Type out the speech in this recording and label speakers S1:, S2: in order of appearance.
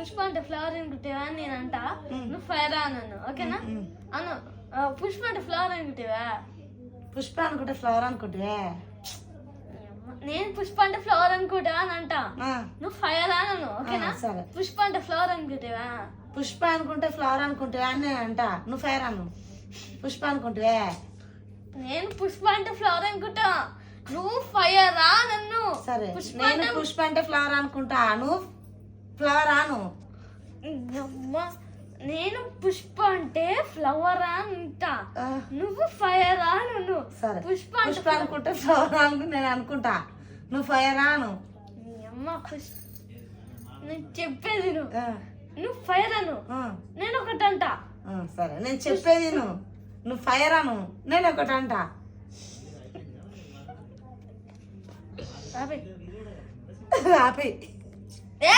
S1: పుష్ప అంటే ఫ్లవర్ అనుకుంటేవా నేను అంట నువ్వు ఫైర్ అన్నాను ఓకేనా అను పుష్ప అంటే ఫ్లవర్ అనుకుంటేవా
S2: పుష్ప అనుకుంటే ఫ్లవర్ అనుకుంటే
S1: నేను పుష్ప అంటే ఫ్లవర్ అనుకుంటా అని అంట నువ్వు ఫైర్ అన్నాను ఓకేనా
S2: సరే
S1: పుష్ప అంటే ఫ్లవర్ అనుకుంటేవా
S2: పుష్ప అనుకుంటే ఫ్లవర్ అనుకుంటే అని నేను అంట నువ్వు ఫైర్ అను పుష్ప అనుకుంటే
S1: నేను పుష్ప అంటే ఫ్లవర్ అనుకుంటా నువ్వు ఫైర్ రా నన్ను
S2: సరే నేను పుష్ప అంటే ఫ్లవర్ అనుకుంటా నువ్వు ఫ్లవర్ అను
S1: నేను పుష్ప అంటే ఫ్లవర్ అంటా నువ్వు ఫైర్ రా నన్ను
S2: సరే
S1: పుష్ప
S2: పుష్ప అనుకుంటే ఫ్లవర్ అనుకుంటే నేను అనుకుంటా నువ్వు ఫైర్ అను
S1: అమ్మ నేను చెప్పేది నువ్వు ఫైర్ అను నేను ఒకటి అంట
S2: సరే నేను చెప్పేది నువ్వు ఫైర్ అను నేను ఒకటి అంట ఆపే
S1: ఏ